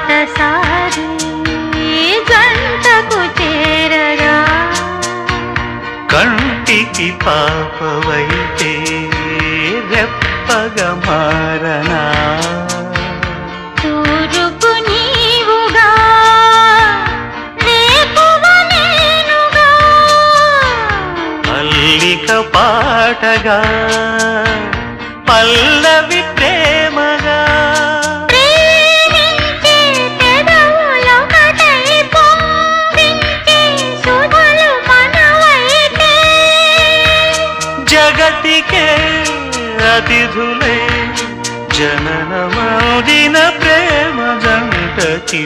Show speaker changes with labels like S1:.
S1: బాటసారి జంటకు చేరగా
S2: కంటికి పాపవైతే రెప్పగా మారనా
S1: తూరుపు నీవుగా రేపువ నేనుగా
S2: అల్లిక పాటగా పల్లవి ప్రేమగా
S1: ప్రేమించే పెదవులొకటై పొంగించే శుభలు మనవైతే
S2: జగతికే అతిథులే జననమౌదిన ప్రేమ జంటకి